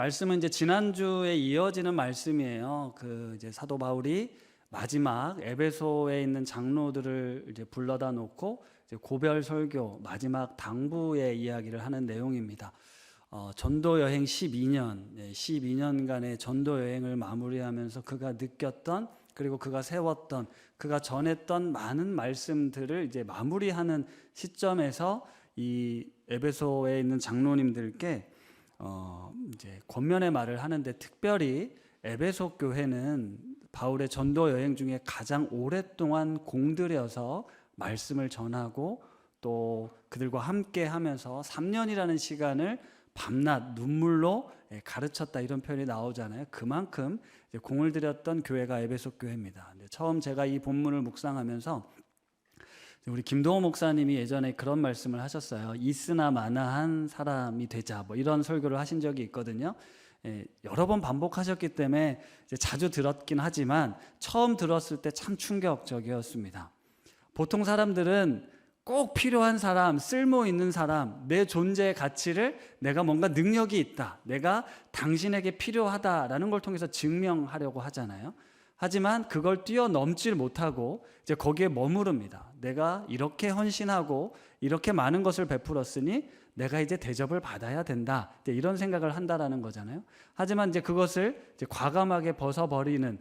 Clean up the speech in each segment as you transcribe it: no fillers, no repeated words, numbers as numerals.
말씀은 이제 지난주에 이어지는 말씀이에요. 이제 사도 바울이 마지막 에베소에 있는 장로들을 이제 불러다 놓고 이제 고별 설교 마지막 당부의 이야기를 하는 내용입니다. 전도 여행 12년간의 전도 여행을 마무리하면서 그가 느꼈던, 그리고 그가 세웠던, 그가 전했던 많은 말씀들을 이제 마무리하는 시점에서 이 에베소에 있는 장로님들께 이제 권면의 말을 하는데, 특별히 에베소 교회는 바울의 전도 여행 중에 가장 오랫동안 공들여서 말씀을 전하고 또 그들과 함께 하면서 3년이라는 시간을 밤낮 눈물로 가르쳤다, 이런 표현이 나오잖아요. 그만큼 공을 들였던 교회가 에베소 교회입니다. 처음 제가 이 본문을 묵상하면서 우리 김동호 목사님이 예전에 그런 말씀을 하셨어요. 있으나 마나한 사람이 되자, 뭐 이런 설교를 하신 적이 있거든요. 여러 번 반복하셨기 때문에 이제 자주 들었긴 하지만 처음 들었을 때 참 충격적이었습니다. 보통 사람들은 꼭 필요한 사람, 쓸모 있는 사람, 내 존재의 가치를 내가 뭔가 능력이 있다, 내가 당신에게 필요하다라는 걸 통해서 증명하려고 하잖아요. 하지만 그걸 뛰어넘질 못하고 이제 거기에 머무릅니다. 내가 이렇게 헌신하고 이렇게 많은 것을 베풀었으니 내가 이제 대접을 받아야 된다, 이런 생각을 한다라는 거잖아요. 하지만 이제 그것을 이제 과감하게 벗어버리는,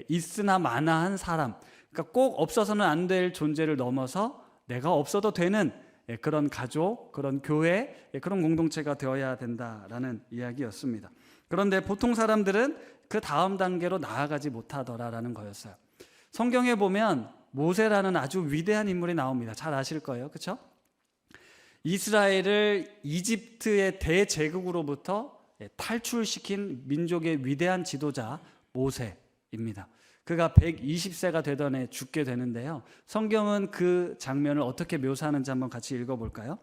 있으나 마나한 사람, 그러니까 꼭 없어서는 안 될 존재를 넘어서 내가 없어도 되는 그런 가족, 그런 교회, 그런 공동체가 되어야 된다라는 이야기였습니다. 그런데 보통 사람들은 그 다음 단계로 나아가지 못하더라라는 거였어요. 성경에 보면 모세라는 아주 위대한 인물이 나옵니다. 잘 아실 거예요, 그렇죠? 이스라엘을 이집트의 대제국으로부터 탈출시킨 민족의 위대한 지도자 모세입니다. 그가 120세가 되던 해 죽게 되는데요. 성경은 그 장면을 어떻게 묘사하는지 한번 같이 읽어볼까요?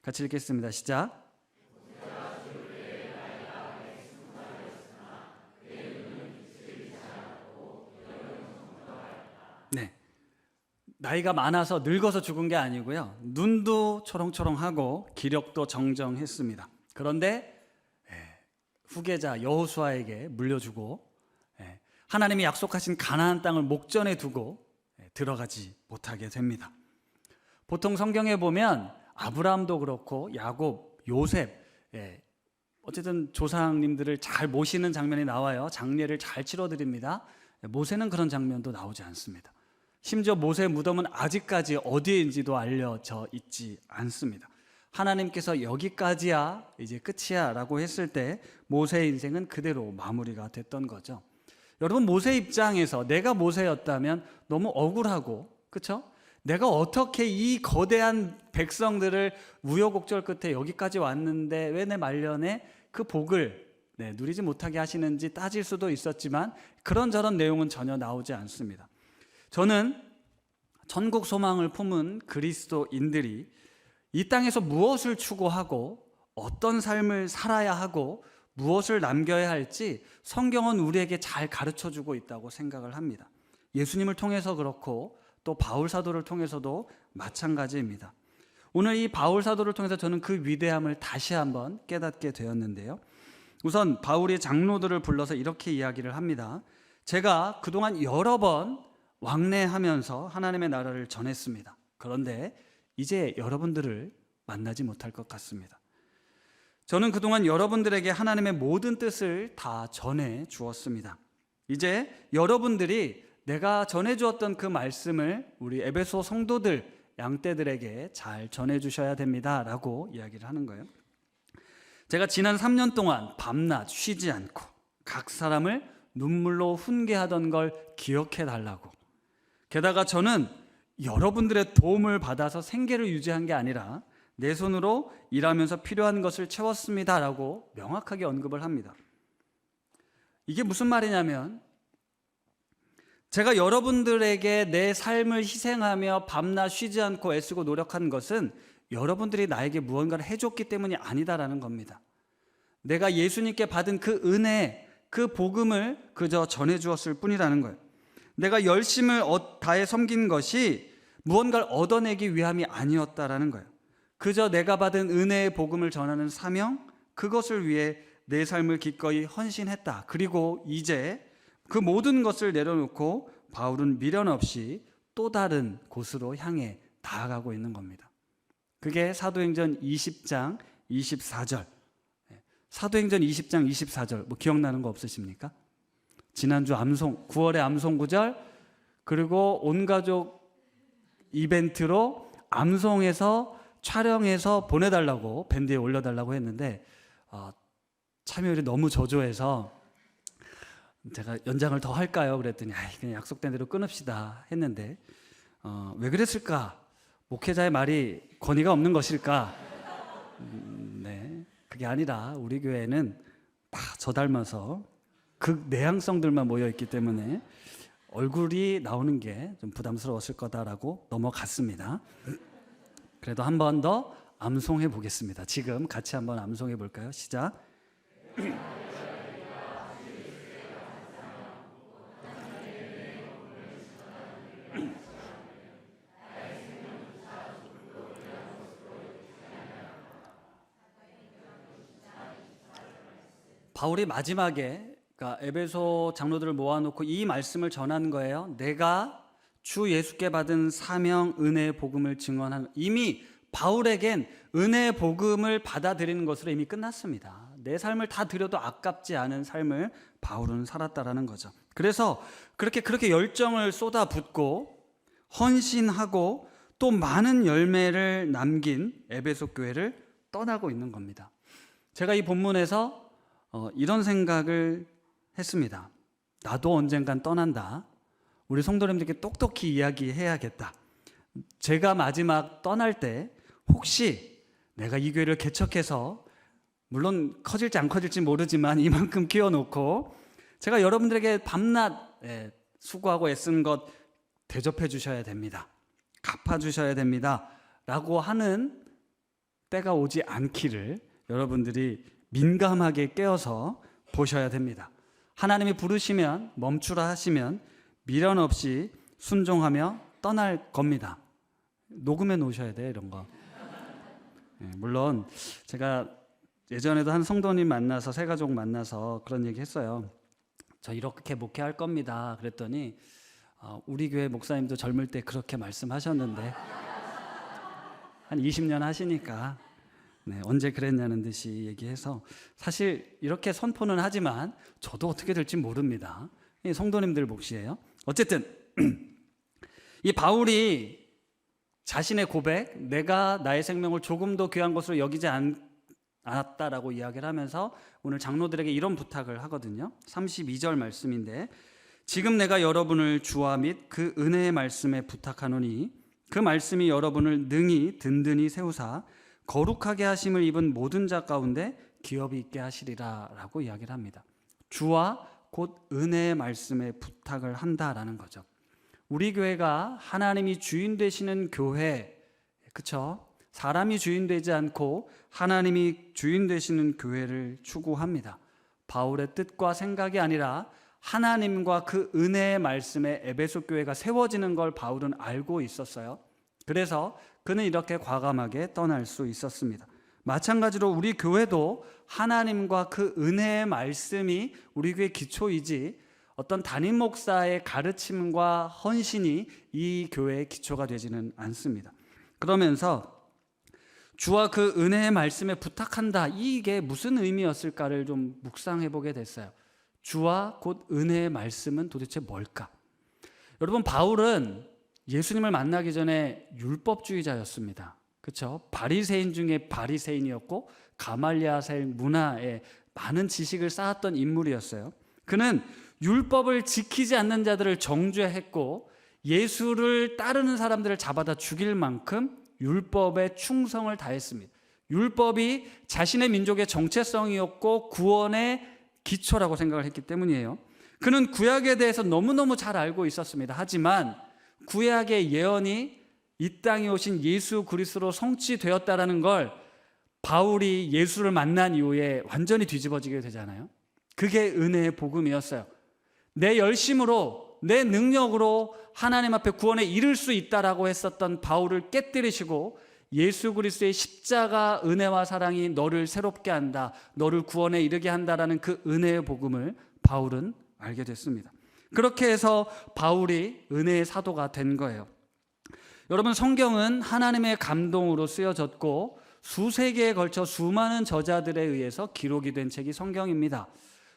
같이 읽겠습니다. 시작. 네, 나이가 많아서 늙어서 죽은 게 아니고요. 눈도 초롱초롱하고 기력도 정정했습니다. 그런데 후계자 여호수아에게 물려주고 하나님이 약속하신 가나안 땅을 목전에 두고 들어가지 못하게 됩니다. 보통 성경에 보면 아브라함도 그렇고 야곱, 요셉, 어쨌든 조상님들을 잘 모시는 장면이 나와요. 장례를 잘 치러드립니다. 모세는 그런 장면도 나오지 않습니다. 심지어 모세의 무덤은 아직까지 어디인지도 알려져 있지 않습니다. 하나님께서 여기까지야, 이제 끝이야 라고 했을 때 모세의 인생은 그대로 마무리가 됐던 거죠. 여러분, 모세 입장에서 내가 모세였다면 너무 억울하고, 그렇죠? 내가 어떻게 이 거대한 백성들을 우여곡절 끝에 여기까지 왔는데 왜 내 말년에 그 복을 누리지 못하게 하시는지 따질 수도 있었지만 그런저런 내용은 전혀 나오지 않습니다. 저는 천국 소망을 품은 그리스도인들이 이 땅에서 무엇을 추구하고 어떤 삶을 살아야 하고 무엇을 남겨야 할지 성경은 우리에게 잘 가르쳐주고 있다고 생각을 합니다. 예수님을 통해서 그렇고 또 바울 사도를 통해서도 마찬가지입니다. 오늘 이 바울 사도를 통해서 저는 그 위대함을 다시 한번 깨닫게 되었는데요. 우선 바울이 장로들을 불러서 이렇게 이야기를 합니다. 제가 그동안 여러 번 왕래하면서 하나님의 나라를 전했습니다. 그런데 이제 여러분들을 만나지 못할 것 같습니다. 저는 그동안 여러분들에게 하나님의 모든 뜻을 다 전해 주었습니다. 이제 여러분들이 내가 전해 주었던 그 말씀을 우리 에베소 성도들, 양떼들에게 잘 전해 주셔야 됩니다 라고 이야기를 하는 거예요. 제가 지난 3년 동안 밤낮 쉬지 않고 각 사람을 눈물로 훈계하던 걸 기억해 달라고, 게다가 저는 여러분들의 도움을 받아서 생계를 유지한 게 아니라 내 손으로 일하면서 필요한 것을 채웠습니다 라고 명확하게 언급을 합니다. 이게 무슨 말이냐면, 제가 여러분들에게 내 삶을 희생하며 밤낮 쉬지 않고 애쓰고 노력한 것은 여러분들이 나에게 무언가를 해줬기 때문이 아니다라는 겁니다. 내가 예수님께 받은 그 은혜, 그 복음을 그저 전해주었을 뿐이라는 거예요. 내가 열심을 다해 섬긴 것이 무언가를 얻어내기 위함이 아니었다라는 거예요. 그저 내가 받은 은혜의 복음을 전하는 사명, 그것을 위해 내 삶을 기꺼이 헌신했다. 그리고 이제 그 모든 것을 내려놓고 바울은 미련 없이 또 다른 곳으로 향해 나아가고 있는 겁니다. 그게 사도행전 20장 24절. 사도행전 20장 24절 뭐 기억나는 거 없으십니까? 지난주 9월의 암송구절, 그리고 온가족 이벤트로 암송해서 촬영해서 보내달라고 밴드에 올려달라고 했는데 참여율이 너무 저조해서 제가 연장을 더 할까요? 그랬더니 그냥 약속된 대로 끊읍시다 했는데 왜 그랬을까? 목회자의 말이 권위가 없는 것일까? 네, 그게 아니라 우리 교회는 다 저 닮아서 극내향성들만 모여있기 때문에 얼굴이 나오는 게 좀 부담스러웠을 거다라고 넘어갔습니다. 그래도 한 번 더 암송해 보겠습니다. 지금 같이 한번 암송해 볼까요? 시작. 바울이 마지막에 그러니까 에베소 장로들을 모아놓고 이 말씀을 전한 거예요. 내가 주 예수께 받은 사명 은혜의 복음을 증언한, 이미 바울에겐 은혜의 복음을 받아들이는 것으로 이미 끝났습니다. 내 삶을 다 드려도 아깝지 않은 삶을 바울은 살았다라는 거죠. 그래서 그렇게 열정을 쏟아붓고 헌신하고 또 많은 열매를 남긴 에베소 교회를 떠나고 있는 겁니다. 제가 이 본문에서 이런 생각을 했습니다. 나도 언젠간 떠난다. 우리 성도님들께 똑똑히 이야기해야겠다. 제가 마지막 떠날 때 혹시 내가 이 교회를 개척해서, 물론 커질지 안 커질지 모르지만 이만큼 키워놓고 제가 여러분들에게 밤낮 수고하고 애쓴 것 대접해 주셔야 됩니다. 갚아 주셔야 됩니다. 라고 하는 때가 오지 않기를 여러분들이 민감하게 깨어서 보셔야 됩니다. 하나님이 부르시면, 멈추라 하시면 미련 없이 순종하며 떠날 겁니다. 녹음해 놓으셔야 돼요, 이런 거. 물론 제가 예전에도 한 성도님 만나서, 새 가족 만나서 그런 얘기 했어요. 저 이렇게 목회할 겁니다. 그랬더니 우리 교회 목사님도 젊을 때 그렇게 말씀하셨는데 한 20년 하시니까 언제 그랬냐는 듯이 얘기해서, 사실 이렇게 선포는 하지만 저도 어떻게 될지 모릅니다. 성도님들 몫이에요. 어쨌든 이 바울이 자신의 고백, 내가 나의 생명을 조금도 귀한 것으로 여기지 않았다라고 이야기를 하면서 오늘 장로들에게 이런 부탁을 하거든요. 32절 말씀인데, 지금 내가 여러분을 주와 및 그 은혜의 말씀에 부탁하노니 그 말씀이 여러분을 능히 든든히 세우사 거룩하게 하심을 입은 모든 자 가운데 기업이 있게 하시리라 라고 이야기를 합니다. 주와 곧 은혜의 말씀에 부탁을 한다라는 거죠. 우리 교회가 하나님이 주인 되시는 교회, 그렇죠? 사람이 주인 되지 않고 하나님이 주인 되시는 교회를 추구합니다. 바울의 뜻과 생각이 아니라 하나님과 그 은혜의 말씀에 에베소 교회가 세워지는 걸 바울은 알고 있었어요. 그래서 그는 이렇게 과감하게 떠날 수 있었습니다. 마찬가지로 우리 교회도 하나님과 그 은혜의 말씀이 우리 교회의 기초이지 어떤 담임 목사의 가르침과 헌신이 이 교회의 기초가 되지는 않습니다. 그러면서 주와 그 은혜의 말씀에 부탁한다, 이게 무슨 의미였을까를 좀 묵상해 보게 됐어요. 주와 곧 은혜의 말씀은 도대체 뭘까? 여러분, 바울은 예수님을 만나기 전에 율법주의자였습니다. 그렇죠? 바리새인 중에 바리새인이었고 가말리아의 문화에 많은 지식을 쌓았던 인물이었어요. 그는 율법을 지키지 않는 자들을 정죄했고 예수를 따르는 사람들을 잡아다 죽일 만큼 율법에 충성을 다했습니다. 율법이 자신의 민족의 정체성이었고 구원의 기초라고 생각을 했기 때문이에요. 그는 구약에 대해서 너무너무 잘 알고 있었습니다. 하지만 구약의 예언이 이 땅에 오신 예수 그리스도로 성취되었다라는 걸 바울이 예수를 만난 이후에 완전히 뒤집어지게 되잖아요. 그게 은혜의 복음이었어요. 내 열심으로, 내 능력으로 하나님 앞에 구원에 이를 수 있다라고 했었던 바울을 깨뜨리시고 예수 그리스도의 십자가 은혜와 사랑이 너를 새롭게 한다, 너를 구원에 이르게 한다라는 그 은혜의 복음을 바울은 알게 됐습니다. 그렇게 해서 바울이 은혜의 사도가 된 거예요. 여러분, 성경은 하나님의 감동으로 쓰여졌고 수세기에 걸쳐 수많은 저자들에 의해서 기록이 된 책이 성경입니다.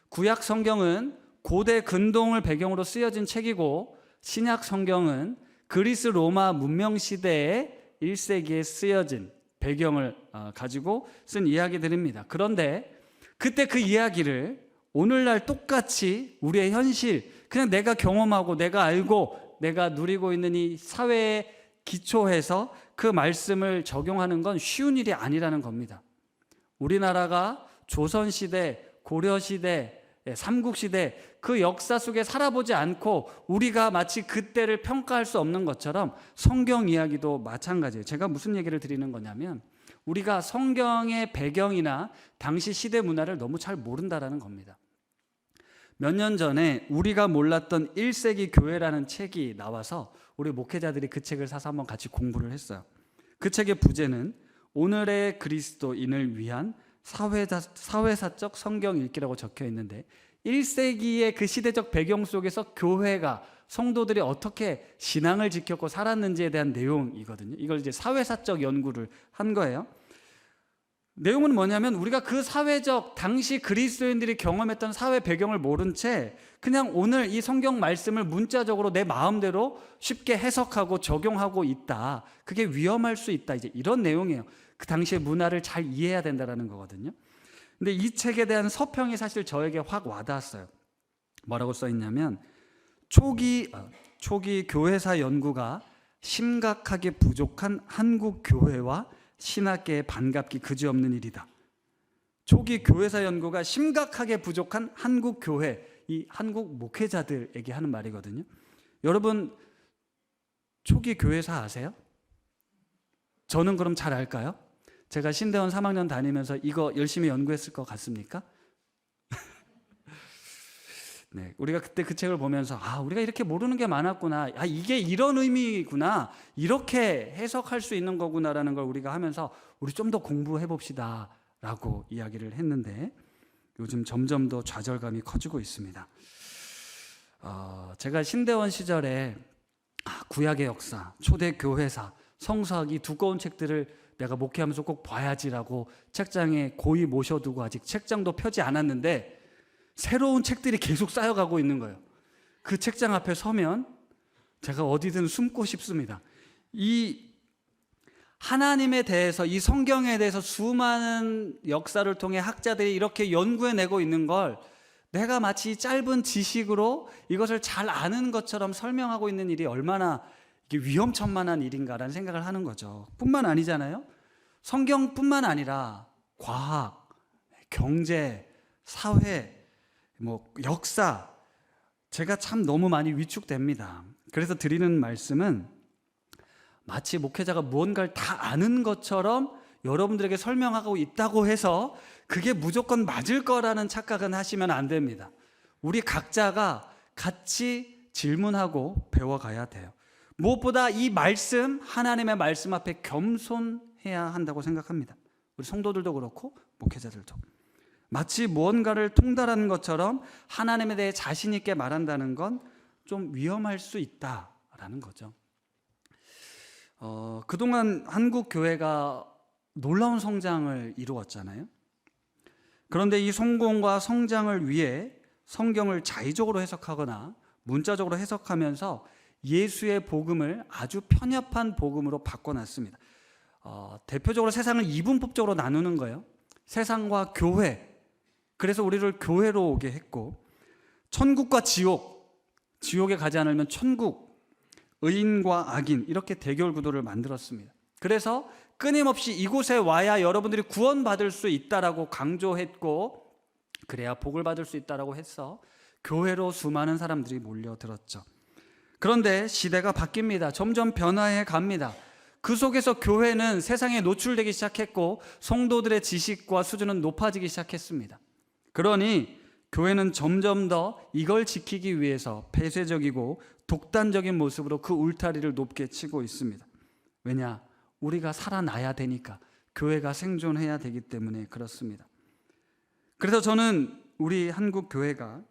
구약 성경은 고대 근동을 배경으로 쓰여진 책이고, 신약 성경은 그리스 로마 문명 시대의 1세기에 쓰여진 배경을 가지고 쓴 이야기들입니다. 그런데 그때 그 이야기를 오늘날 똑같이 우리의 현실, 그냥 내가 경험하고 내가 알고 내가 누리고 있는 이 사회에 기초해서 그 말씀을 적용하는 건 쉬운 일이 아니라는 겁니다. 우리나라가 조선시대, 고려시대, 삼국시대 그 역사 속에 살아보지 않고 우리가 마치 그때를 평가할 수 없는 것처럼 성경 이야기도 마찬가지예요. 제가 무슨 얘기를 드리는 거냐면, 우리가 성경의 배경이나 당시 시대 문화를 너무 잘 모른다라는 겁니다. 몇 년 전에 우리가 몰랐던 1세기 교회라는 책이 나와서 우리 목회자들이 그 책을 사서 한번 같이 공부를 했어요. 그 책의 부제는 오늘의 그리스도인을 위한 사회사적 성경 읽기라고 적혀 있는데, 1세기의 그 시대적 배경 속에서 교회가, 성도들이 어떻게 신앙을 지켰고 살았는지에 대한 내용이거든요. 이걸 이제 사회사적 연구를 한 거예요. 내용은 뭐냐면, 우리가 그 사회적 당시 그리스도인들이 경험했던 사회 배경을 모른 채 그냥 오늘 이 성경 말씀을 문자적으로 내 마음대로 쉽게 해석하고 적용하고 있다. 그게 위험할 수 있다. 이제 이런 내용이에요. 그 당시의 문화를 잘 이해해야 된다는 거거든요. 근데 이 책에 대한 서평이 사실 저에게 확 와닿았어요. 뭐라고 써 있냐면, 초기 교회사 연구가 심각하게 부족한 한국 교회와 신학계에 반갑기 그지없는 일이다. 초기 교회사 연구가 심각하게 부족한 한국 교회, 이 한국 목회자들에게 하는 말이거든요. 여러분, 초기 교회사 아세요? 저는 그럼 잘 알까요? 제가 신대원 3학년 다니면서 이거 열심히 연구했을 것 같습니까? 네, 우리가 그때 그 책을 보면서 우리가 이렇게 모르는 게 많았구나, 이게 이런 의미구나, 이렇게 해석할 수 있는 거구나라는 걸 우리가 하면서 우리 좀 더 공부해 봅시다 라고 이야기를 했는데, 요즘 점점 더 좌절감이 커지고 있습니다. 제가 신대원 시절에 구약의 역사, 초대교회사, 성서학, 이 두꺼운 책들을 내가 목회하면서 꼭 봐야지라고 책장에 고이 모셔두고 아직 책장도 펴지 않았는데 새로운 책들이 계속 쌓여가고 있는 거예요. 그 책장 앞에 서면 제가 어디든 숨고 싶습니다. 이 하나님에 대해서, 이 성경에 대해서 수많은 역사를 통해 학자들이 이렇게 연구해내고 있는 걸 내가 마치 짧은 지식으로 이것을 잘 아는 것처럼 설명하고 있는 일이 얼마나 이게 위험천만한 일인가라는 생각을 하는 거죠. 뿐만 아니잖아요. 성경뿐만 아니라 과학, 경제, 사회, 역사, 제가 참 너무 많이 위축됩니다. 그래서 드리는 말씀은 마치 목회자가 무언가를 다 아는 것처럼 여러분들에게 설명하고 있다고 해서 그게 무조건 맞을 거라는 착각은 하시면 안 됩니다. 우리 각자가 같이 질문하고 배워가야 돼요. 무엇보다 이 말씀, 하나님의 말씀 앞에 겸손해야 한다고 생각합니다. 우리 성도들도 그렇고 목회자들도. 마치 무언가를 통달하는 것처럼 하나님에 대해 자신 있게 말한다는 건 좀 위험할 수 있다라는 거죠. 그동안 한국 교회가 놀라운 성장을 이루었잖아요. 그런데 이 성공과 성장을 위해 성경을 자의적으로 해석하거나 문자적으로 해석하면서 예수의 복음을 아주 편협한 복음으로 바꿔놨습니다. 대표적으로 세상을 이분법적으로 나누는 거예요. 세상과 교회. 그래서 우리를 교회로 오게 했고, 천국과 지옥, 지옥에 가지 않으면 천국, 의인과 악인, 이렇게 대결 구도를 만들었습니다. 그래서 끊임없이 이곳에 와야 여러분들이 구원받을 수 있다라고 강조했고, 그래야 복을 받을 수 있다라고 해서 교회로 수많은 사람들이 몰려들었죠. 그런데 시대가 바뀝니다. 점점 변화해 갑니다. 그 속에서 교회는 세상에 노출되기 시작했고 성도들의 지식과 수준은 높아지기 시작했습니다. 그러니 교회는 점점 더 이걸 지키기 위해서 폐쇄적이고 독단적인 모습으로 그 울타리를 높게 치고 있습니다. 왜냐? 우리가 살아나야 되니까, 교회가 생존해야 되기 때문에 그렇습니다. 그래서 저는 우리 한국 교회가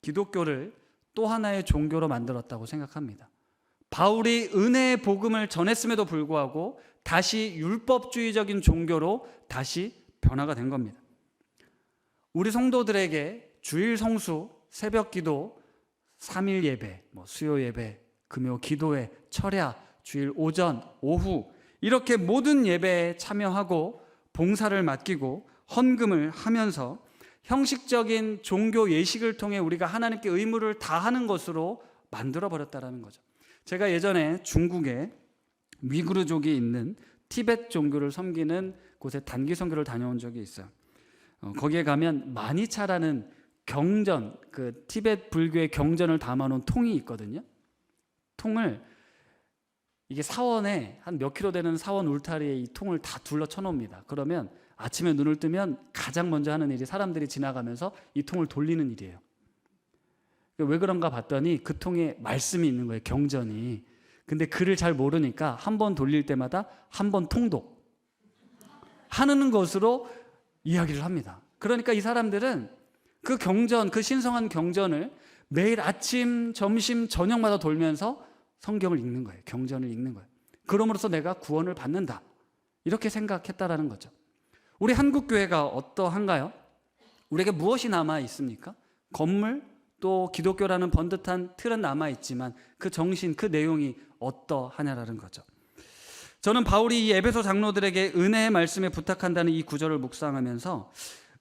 기독교를 또 하나의 종교로 만들었다고 생각합니다. 바울이 은혜의 복음을 전했음에도 불구하고 다시 율법주의적인 종교로 다시 변화가 된 겁니다. 우리 성도들에게 주일 성수, 새벽 기도, 3일 예배, 수요 예배, 금요 기도회, 철야, 주일 오전, 오후 이렇게 모든 예배에 참여하고 봉사를 맡기고 헌금을 하면서 형식적인 종교 예식을 통해 우리가 하나님께 의무를 다하는 것으로 만들어버렸다는 거죠. 제가 예전에 중국에 위구르족이 있는 티베트 종교를 섬기는 곳에 단기 선교를 다녀온 적이 있어요. 거기에 가면 마니차라는 경전, 그 티베트 불교의 경전을 담아놓은 통이 있거든요. 통을 이게 사원에 한 몇 킬로 되는 사원 울타리에 이 통을 다 둘러 쳐놓습니다. 그러면 아침에 눈을 뜨면 가장 먼저 하는 일이 사람들이 지나가면서 이 통을 돌리는 일이에요. 왜 그런가 봤더니 그 통에 말씀이 있는 거예요, 경전이. 근데 글을 잘 모르니까 한 번 돌릴 때마다 한 번 통독 하는 것으로 이야기를 합니다. 그러니까 이 사람들은 그 경전, 그 신성한 경전을 매일 아침, 점심, 저녁마다 돌면서 성경을 읽는 거예요. 경전을 읽는 거예요. 그럼으로써 내가 구원을 받는다, 이렇게 생각했다라는 거죠. 우리 한국교회가 어떠한가요? 우리에게 무엇이 남아 있습니까? 건물, 또 기독교라는 번듯한 틀은 남아 있지만 그 정신, 그 내용이 어떠하냐라는 거죠. 저는 바울이 이 에베소 장로들에게 은혜의 말씀에 부탁한다는 이 구절을 묵상하면서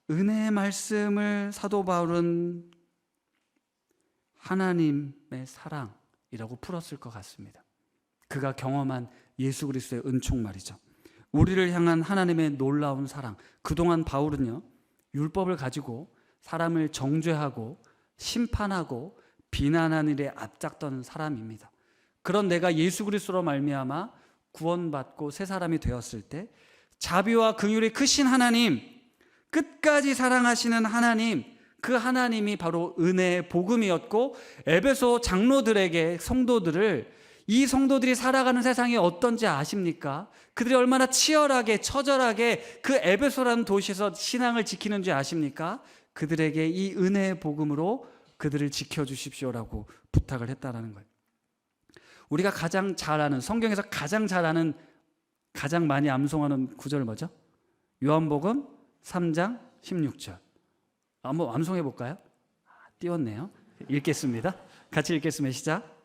은혜의 말씀을 사도 바울은 하나님의 사랑이라고 풀었을 것 같습니다. 그가 경험한 예수 그리스도의 은총 말이죠. 우리를 향한 하나님의 놀라운 사랑. 그동안 바울은요, 율법을 가지고 사람을 정죄하고 심판하고 비난하는 일에 앞장던 사람입니다. 그런 내가 예수 그리스도로 말미암아 구원받고 새 사람이 되었을 때 자비와 긍휼이 크신 하나님, 끝까지 사랑하시는 하나님, 그 하나님이 바로 은혜의 복음이었고 에베소 장로들에게 성도들을, 이 성도들이 살아가는 세상이 어떤지 아십니까? 그들이 얼마나 치열하게 처절하게 그 에베소라는 도시에서 신앙을 지키는 줄 아십니까? 그들에게 이 은혜의 복음으로 그들을 지켜주십시오라고 부탁을 했다라는 거예요. 우리가 가장 잘 아는, 성경에서 가장 잘 아는, 가장 많이 암송하는 구절 뭐죠? 요한복음 3장 16절. 한번 암송해 볼까요? 띄웠네요. 읽겠습니다. 같이 읽겠습니다. 시작.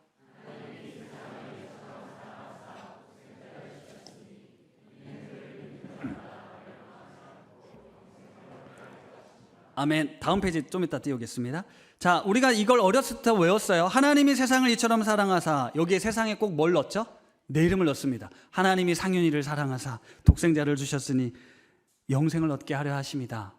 아멘. 다음 페이지 좀 이따 띄우겠습니다. 자, 우리가 이걸 어렸을 때 외웠어요. 하나님이 세상을 이처럼 사랑하사. 여기에 세상에 꼭 뭘 넣었죠? 내 이름을 넣습니다. 하나님이 상윤이를 사랑하사 독생자를 주셨으니 영생을 얻게 하려 하심이다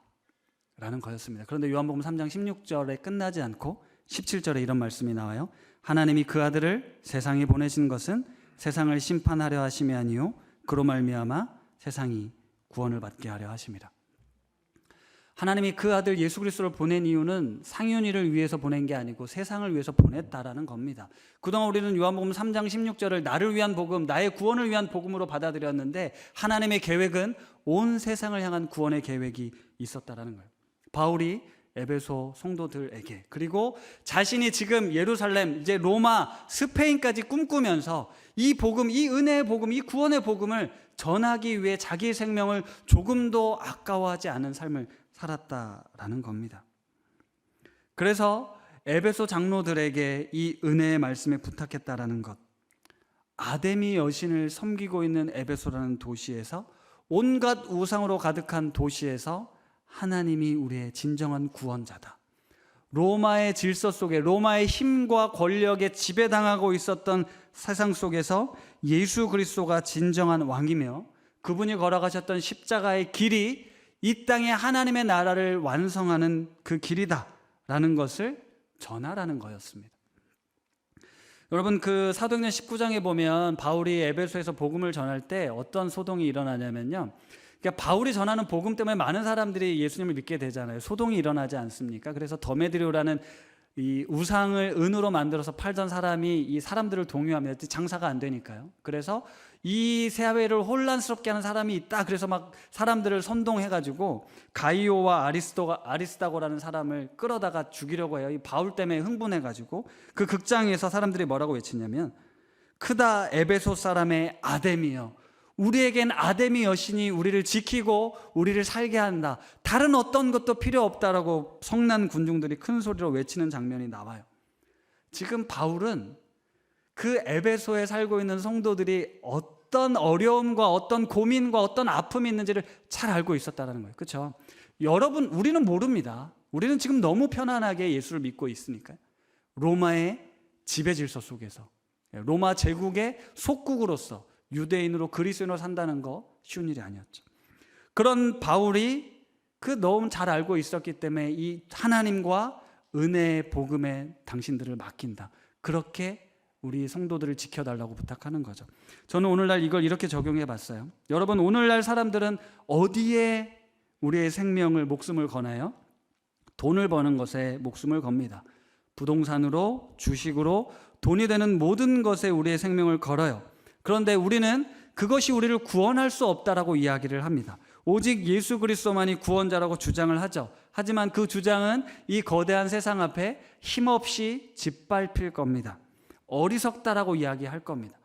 라는 거였습니다. 그런데 요한복음 3장 16절에 끝나지 않고 17절에 이런 말씀이 나와요. 하나님이 그 아들을 세상에 보내신 것은 세상을 심판하려 하심이 아니요 그로 말미암아 세상이 구원을 받게 하려 하심이라. 하나님이 그 아들 예수 그리스도를 보낸 이유는 상윤이를 위해서 보낸 게 아니고 세상을 위해서 보냈다라는 겁니다. 그동안 우리는 요한복음 3장 16절을 나를 위한 복음, 나의 구원을 위한 복음으로 받아들였는데 하나님의 계획은 온 세상을 향한 구원의 계획이 있었다라는 거예요. 바울이 에베소 성도들에게, 그리고 자신이 지금 예루살렘, 이제 로마, 스페인까지 꿈꾸면서 이 복음, 이 은혜의 복음, 이 구원의 복음을 전하기 위해 자기의 생명을 조금도 아까워하지 않은 삶을 살았다라는 겁니다. 그래서 에베소 장로들에게 이 은혜의 말씀에 부탁했다라는 것, 아데미 여신을 섬기고 있는 에베소라는 도시에서, 온갖 우상으로 가득한 도시에서 하나님이 우리의 진정한 구원자다, 로마의 질서 속에, 로마의 힘과 권력에 지배당하고 있었던 세상 속에서 예수 그리스도가 진정한 왕이며 그분이 걸어가셨던 십자가의 길이 이 땅에 하나님의 나라를 완성하는 그 길이다 라는 것을 전하라는 거였습니다. 여러분, 그 사도행전 19장에 보면 바울이 에베소에서 복음을 전할 때 어떤 소동이 일어나냐면요, 그러니까 바울이 전하는 복음 때문에 많은 사람들이 예수님을 믿게 되잖아요. 소동이 일어나지 않습니까? 그래서 더메드리오라는 이 우상을 은으로 만들어서 팔던 사람이 이 사람들을 동요하며 장사가 안 되니까요. 그래서 이 사회를 혼란스럽게 하는 사람이 있다. 그래서 막 사람들을 선동해가지고 가이오와 아리스다고라는 사람을 끌어다가 죽이려고 해요. 이 바울 때문에 흥분해가지고 그 극장에서 사람들이 뭐라고 외치냐면 크다 에베소 사람의 아데미여, 우리에겐 아데미 여신이 우리를 지키고 우리를 살게 한다. 다른 어떤 것도 필요 없다라고 성난 군중들이 큰 소리로 외치는 장면이 나와요. 지금 바울은 그 에베소에 살고 있는 성도들이 어떤 어려움과 어떤 고민과 어떤 아픔이 있는지를 잘 알고 있었다는 거예요. 그렇죠? 여러분, 우리는 모릅니다. 우리는 지금 너무 편안하게 예수를 믿고 있으니까요. 로마의 지배 질서 속에서, 로마 제국의 속국으로서 유대인으로 그리스도인으로 산다는 거 쉬운 일이 아니었죠. 그런 바울이 그 너무 잘 알고 있었기 때문에 이 하나님과 은혜의 복음에 당신들을 맡긴다. 그렇게 우리 성도들을 지켜달라고 부탁하는 거죠. 저는 오늘날 이걸 이렇게 적용해 봤어요. 여러분, 오늘날 사람들은 어디에 우리의 생명을, 목숨을 거나요? 돈을 버는 것에 목숨을 겁니다. 부동산으로, 주식으로, 돈이 되는 모든 것에 우리의 생명을 걸어요. 그런데 우리는 그것이 우리를 구원할 수 없다라고 이야기를 합니다. 오직 예수 그리스도만이 구원자라고 주장을 하죠. 하지만 그 주장은 이 거대한 세상 앞에 힘없이 짓밟힐 겁니다. 어리석다라고 이야기할 겁니다.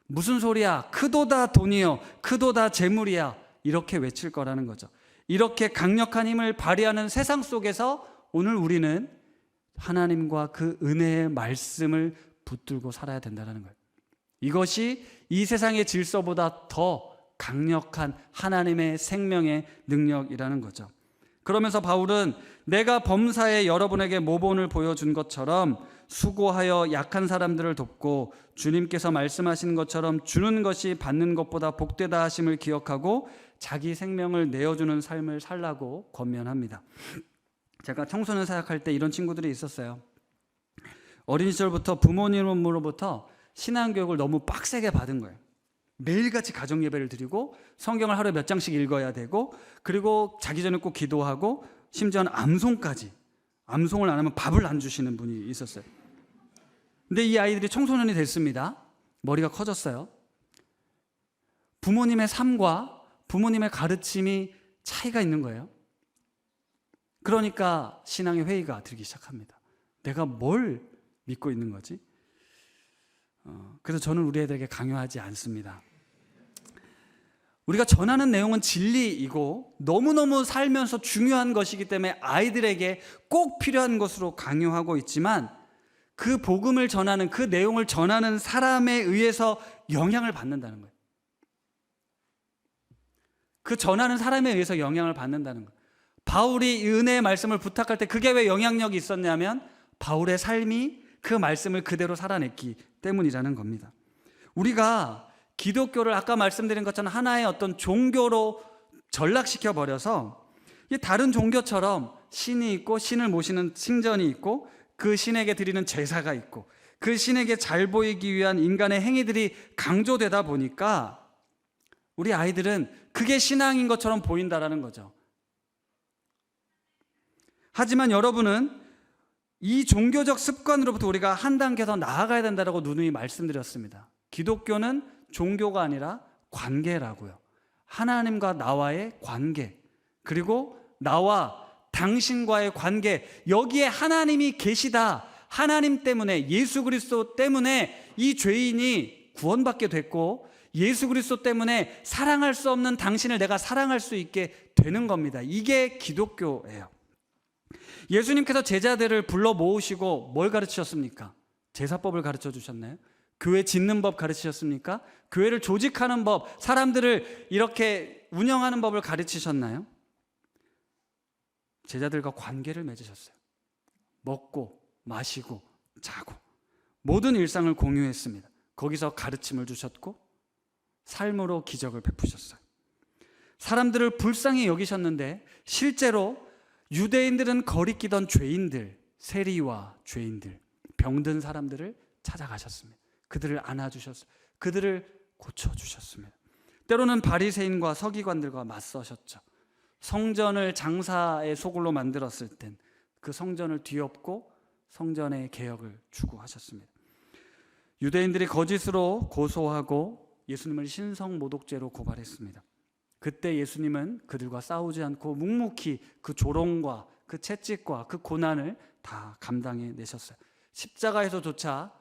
무슨 소리야? 크도다 돈이요, 크도다 재물이야, 이렇게 외칠 거라는 거죠. 이렇게 강력한 힘을 발휘하는 세상 속에서 오늘 우리는 하나님과 그 은혜의 말씀을 붙들고 살아야 된다는 거예요. 이것이 이 세상의 질서보다 더 강력한 하나님의 생명의 능력이라는 거죠. 그러면서 바울은 내가 범사에 여러분에게 모본을 보여준 것처럼 수고하여 약한 사람들을 돕고 주님께서 말씀하신 것처럼 주는 것이 받는 것보다 복되다 하심을 기억하고 자기 생명을 내어주는 삶을 살라고 권면합니다. 제가 청소년 사역할 때 이런 친구들이 있었어요. 어린 시절부터 부모님으로부터 신앙교육을 너무 빡세게 받은 거예요. 매일같이 가정예배를 드리고 성경을 하루에 몇 장씩 읽어야 되고, 그리고 자기 전에 꼭 기도하고, 심지어는 암송까지. 암송을 안 하면 밥을 안 주시는 분이 있었어요. 근데 이 아이들이 청소년이 됐습니다. 머리가 커졌어요. 부모님의 삶과 부모님의 가르침이 차이가 있는 거예요. 그러니까 신앙의 회의가 들기 시작합니다. 내가 뭘 믿고 있는 거지? 그래서 저는 우리 애들에게 강요하지 않습니다. 우리가 전하는 내용은 진리이고 너무너무 살면서 중요한 것이기 때문에 아이들에게 꼭 필요한 것으로 강요하고 있지만, 그 복음을 전하는, 그 내용을 전하는 사람에 의해서 영향을 받는다는 거예요. 그 전하는 사람에 의해서 영향을 받는다는 거예요. 바울이 이 은혜의 말씀을 부탁할 때 그게 왜 영향력이 있었냐면 바울의 삶이 그 말씀을 그대로 살아냈기 때문이라는 겁니다. 우리가 기독교를 아까 말씀드린 것처럼 하나의 어떤 종교로 전락시켜 버려서 다른 종교처럼 신이 있고 신을 모시는 신전이 있고 그 신에게 드리는 제사가 있고 그 신에게 잘 보이기 위한 인간의 행위들이 강조되다 보니까 우리 아이들은 그게 신앙인 것처럼 보인다라는 거죠. 하지만 여러분은 이 종교적 습관으로부터 우리가 한 단계 더 나아가야 된다고 누누이 말씀드렸습니다. 기독교는 종교가 아니라 관계라고요. 하나님과 나와의 관계, 그리고 나와 당신과의 관계, 여기에 하나님이 계시다. 하나님 때문에, 예수 그리스도 때문에 이 죄인이 구원받게 됐고 예수 그리스도 때문에 사랑할 수 없는 당신을 내가 사랑할 수 있게 되는 겁니다. 이게 기독교예요. 예수님께서 제자들을 불러 모으시고 뭘 가르치셨습니까? 제사법을 가르쳐 주셨나요? 교회 짓는 법 가르치셨습니까? 교회를 조직하는 법, 사람들을 이렇게 운영하는 법을 가르치셨나요? 제자들과 관계를 맺으셨어요. 먹고 마시고 자고 모든 일상을 공유했습니다. 거기서 가르침을 주셨고 삶으로 기적을 베푸셨어요. 사람들을 불쌍히 여기셨는데 실제로 유대인들은 거리끼던 죄인들, 세리와 죄인들, 병든 사람들을 찾아가셨습니다. 그들을 안아주셨어요. 그들을 고쳐주셨습니다. 때로는 바리새인과 서기관들과 맞서셨죠. 성전을 장사의 소굴로 만들었을 땐 그 성전을 뒤엎고 성전의 개혁을 추구하셨습니다. 유대인들이 거짓으로 고소하고 예수님을 신성모독죄로 고발했습니다. 그때 예수님은 그들과 싸우지 않고 묵묵히 그 조롱과 그 채찍과 그 고난을 다 감당해 내셨어요. 십자가에서조차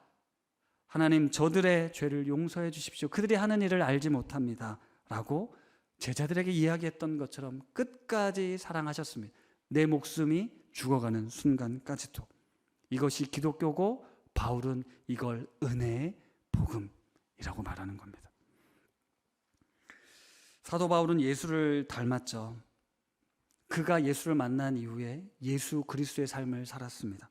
하나님, 저들의 죄를 용서해 주십시오, 그들이 하는 일을 알지 못합니다 라고 제자들에게 이야기했던 것처럼 끝까지 사랑하셨습니다. 내 목숨이 죽어가는 순간까지도. 이것이 기독교고 바울은 이걸 은혜의 복음이라고 말하는 겁니다. 사도 바울은 예수를 닮았죠. 그가 예수를 만난 이후에 예수 그리스도의 삶을 살았습니다.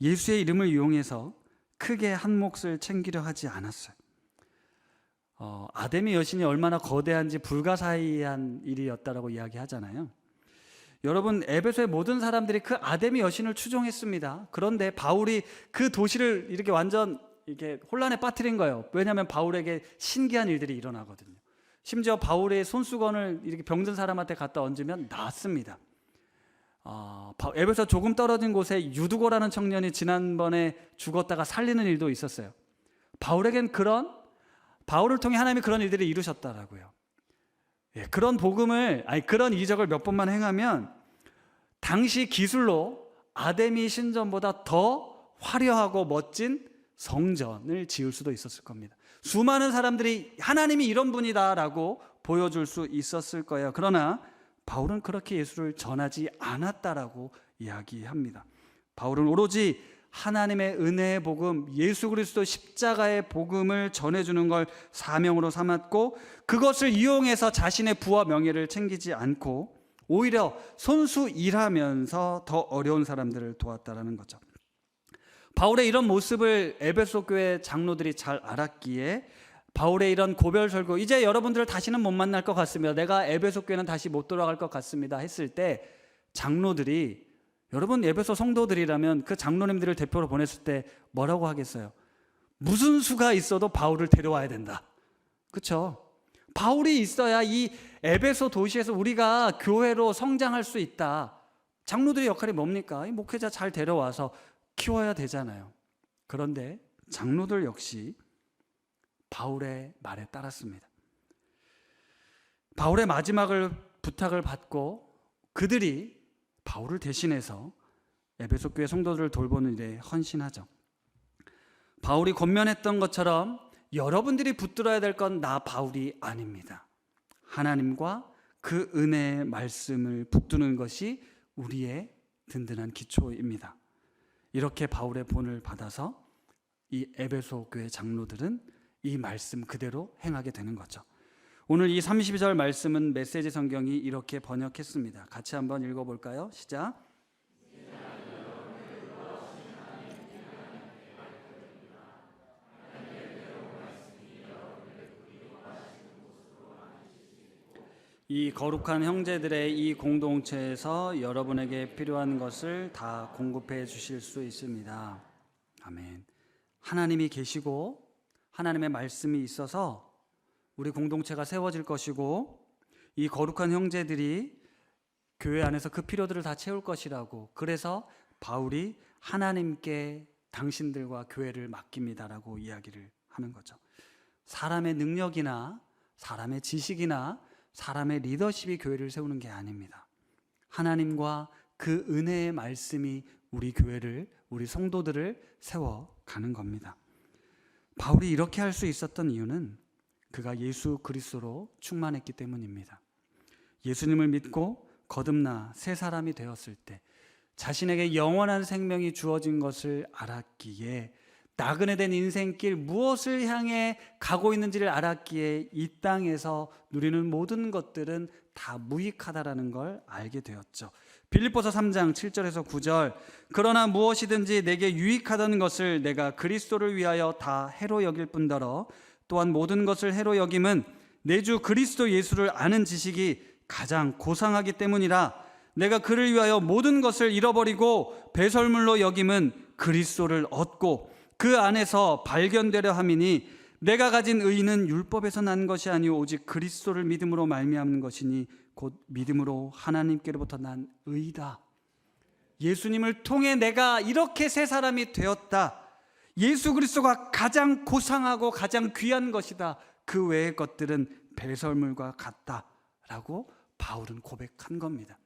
예수의 이름을 이용해서 크게 한 몫을 챙기려 하지 않았어요. 아담의 여신이 얼마나 거대한지 불가사의한 일이었다라고 이야기하잖아요. 여러분, 에베소의 모든 사람들이 그 아담의 여신을 추종했습니다. 그런데 바울이 그 도시를 이렇게 완전 이렇게 혼란에 빠뜨린 거예요. 왜냐하면 바울에게 신기한 일들이 일어나거든요. 심지어 바울의 손수건을 이렇게 병든 사람한테 갖다 얹으면 낫습니다. 에베소 조금 떨어진 곳에 유두고라는 청년이 지난번에 죽었다가 살리는 일도 있었어요. 바울에겐 바울을 통해 하나님이 그런 일들을 이루셨다라고요. 그런 그런 이적을 몇 번만 행하면 당시 기술로 아데미 신전보다 더 화려하고 멋진 성전을 지을 수도 있었을 겁니다. 수많은 사람들이 하나님이 이런 분이다라고 보여줄 수 있었을 거예요. 그러나 바울은 그렇게 예수를 전하지 않았다라고 이야기합니다. 바울은 오로지 하나님의 은혜의 복음, 예수 그리스도 십자가의 복음을 전해주는 걸 사명으로 삼았고, 그것을 이용해서 자신의 부와 명예를 챙기지 않고 오히려 손수 일하면서 더 어려운 사람들을 도왔다라는 거죠. 바울의 이런 모습을 에베소 교회 장로들이 잘 알았기에 바울의 이런 고별 설교, 이제 여러분들을 다시는 못 만날 것 같습니다, 내가 에베소 교회는 다시 못 돌아갈 것 같습니다 했을 때 장로들이, 여러분 에베소 성도들이라면 그 장로님들을 대표로 보냈을 때 뭐라고 하겠어요? 무슨 수가 있어도 바울을 데려와야 된다. 그렇죠? 바울이 있어야 이 에베소 도시에서 우리가 교회로 성장할 수 있다. 장로들의 역할이 뭡니까? 이 목회자 잘 데려와서 키워야 되잖아요. 그런데 장로들 역시 바울의 말에 따랐습니다. 바울의 마지막을 부탁을 받고 그들이 바울을 대신해서 에베소 교회 성도들을 돌보는 일에 헌신하죠. 바울이 권면했던 것처럼 여러분들이 붙들어야 될 건 나 바울이 아닙니다. 하나님과 그 은혜의 말씀을 붙드는 것이 우리의 든든한 기초입니다. 이렇게 바울의 본을 받아서 이 에베소 교회 장로들은 이 말씀 그대로 행하게 되는 거죠. 오늘 이 32절 말씀은 메시지 성경이 이렇게 번역했습니다. 같이 한번 읽어볼까요? 시작. 이 거룩한 형제들의 이 공동체에서 여러분에게 필요한 것을 다 공급해 주실 수 있습니다. 아멘. 하나님이 계시고 하나님의 말씀이 있어서 우리 공동체가 세워질 것이고, 이 거룩한 형제들이 교회 안에서 그 필요들을 다 채울 것이라고, 그래서 바울이 하나님께 당신들과 교회를 맡깁니다라고 이야기를 하는 거죠. 사람의 능력이나 사람의 지식이나 사람의 리더십이 교회를 세우는 게 아닙니다. 하나님과 그 은혜의 말씀이 우리 교회를, 우리 성도들을 세워가는 겁니다. 바울이 이렇게 할 수 있었던 이유는 그가 예수 그리스도로 충만했기 때문입니다. 예수님을 믿고 거듭나 새 사람이 되었을 때 자신에게 영원한 생명이 주어진 것을 알았기에, 나그네 된 인생길 무엇을 향해 가고 있는지를 알았기에 이 땅에서 누리는 모든 것들은 다 무익하다라는 걸 알게 되었죠. 빌립보서 3장 7절에서 9절, 그러나 무엇이든지 내게 유익하던 것을 내가 그리스도를 위하여 다 해로 여길 뿐더러 또한 모든 것을 해로 여김은 내 주 그리스도 예수를 아는 지식이 가장 고상하기 때문이라. 내가 그를 위하여 모든 것을 잃어버리고 배설물로 여김은 그리스도를 얻고 그 안에서 발견되려 함이니, 내가 가진 의는 율법에서 난 것이 아니오 오직 그리스도를 믿음으로 말미암는 것이니 곧 믿음으로 하나님께로부터 난 의다. 예수님을 통해 내가 이렇게 새 사람이 되었다. 예수 그리스도가 가장 고상하고 가장 귀한 것이다. 그 외의 것들은 배설물과 같다라고 바울은 고백한 겁니다.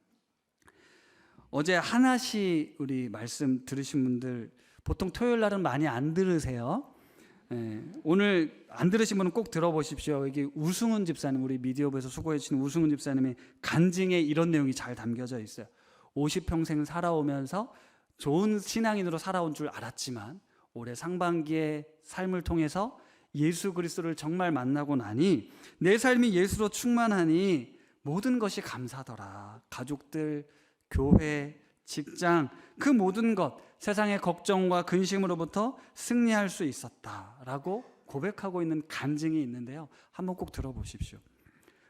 어제 하나씩 우리 말씀 들으신 분들 보통 토요일 날은 많이 안 들으세요. 오늘 안 들으신 분은 꼭 들어보십시오. 여기 우승훈 집사님, 우리 미디어부에서 수고해 주신 우승훈 집사님의 간증에 이런 내용이 잘 담겨져 있어요. 50평생 살아오면서 좋은 신앙인으로 살아온 줄 알았지만 올해 상반기의 삶을 통해서 예수 그리스도를 정말 만나고 나니 내 삶이 예수로 충만하니 모든 것이 감사더라. 가족들, 교회, 직장, 그 모든 것, 세상의 걱정과 근심으로부터 승리할 수 있었다라고 고백하고 있는 간증이 있는데요. 한번 꼭 들어보십시오.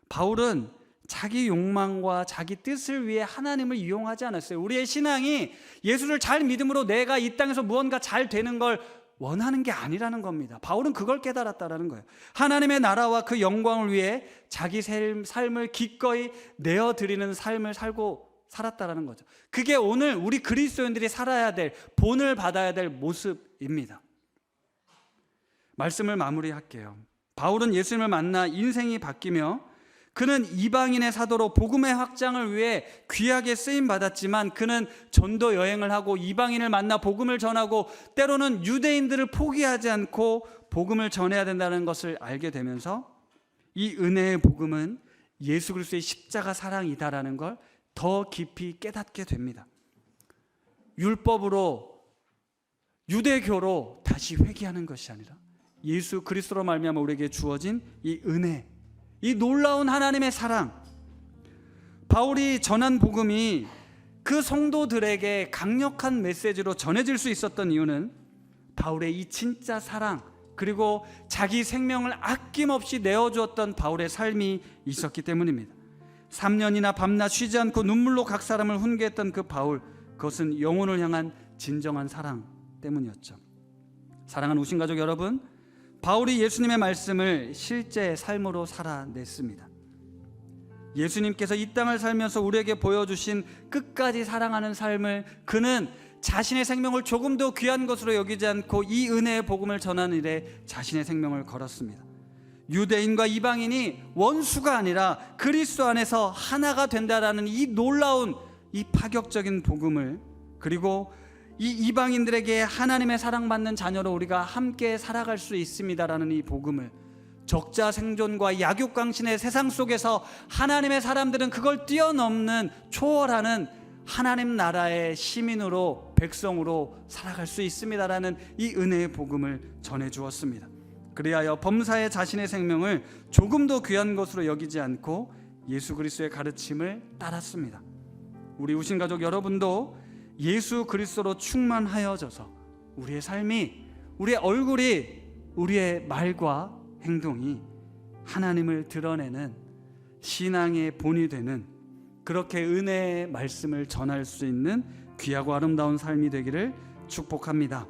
바울은 자기 욕망과 자기 뜻을 위해 하나님을 이용하지 않았어요. 우리의 신앙이 예수를 잘 믿음으로 내가 이 땅에서 무언가 잘 되는 걸 원하는 게 아니라는 겁니다. 바울은 그걸 깨달았다라는 거예요. 하나님의 나라와 그 영광을 위해 자기 삶을 기꺼이 내어드리는 삶을 살았다라는 거죠. 그게 오늘 우리 그리스도인들이 살아야 될, 본을 받아야 될 모습입니다. 말씀을 마무리할게요. 바울은 예수님을 만나 인생이 바뀌며 그는 이방인의 사도로 복음의 확장을 위해 귀하게 쓰임 받았지만 그는 전도 여행을 하고 이방인을 만나 복음을 전하고 때로는 유대인들을 포기하지 않고 복음을 전해야 된다는 것을 알게 되면서 이 은혜의 복음은 예수 그리스도의 십자가 사랑이다라는 걸 더 깊이 깨닫게 됩니다. 율법으로, 유대교로 다시 회개하는 것이 아니라 예수 그리스도로 말미암아 우리에게 주어진 이 은혜, 이 놀라운 하나님의 사랑, 바울이 전한 복음이 그 성도들에게 강력한 메시지로 전해질 수 있었던 이유는 바울의 이 진짜 사랑, 그리고 자기 생명을 아낌없이 내어주었던 바울의 삶이 있었기 때문입니다. 3년이나 밤낮 쉬지 않고 눈물로 각 사람을 훈계했던 그 바울, 그것은 영혼을 향한 진정한 사랑 때문이었죠. 사랑하는 우신가족 여러분, 바울이 예수님의 말씀을 실제 삶으로 살아냈습니다. 예수님께서 이 땅을 살면서 우리에게 보여주신 끝까지 사랑하는 삶을 그는 자신의 생명을 조금도 귀한 것으로 여기지 않고 이 은혜의 복음을 전하는 일에 자신의 생명을 걸었습니다. 유대인과 이방인이 원수가 아니라 그리스도 안에서 하나가 된다라는 이 놀라운 이 파격적인 복음을, 그리고 이 이방인들에게 하나님의 사랑받는 자녀로 우리가 함께 살아갈 수 있습니다라는 이 복음을, 적자 생존과 약육강신의 세상 속에서 하나님의 사람들은 그걸 뛰어넘는, 초월하는 하나님 나라의 시민으로, 백성으로 살아갈 수 있습니다라는 이 은혜의 복음을 전해주었습니다. 그리하여 범사에 자신의 생명을 조금도 귀한 것으로 여기지 않고 예수 그리스도의 가르침을 따랐습니다. 우리 우신가족 여러분도 예수 그리스도로 충만하여져서 우리의 삶이, 우리의 얼굴이, 우리의 말과 행동이 하나님을 드러내는 신앙의 본이 되는, 그렇게 은혜의 말씀을 전할 수 있는 귀하고 아름다운 삶이 되기를 축복합니다.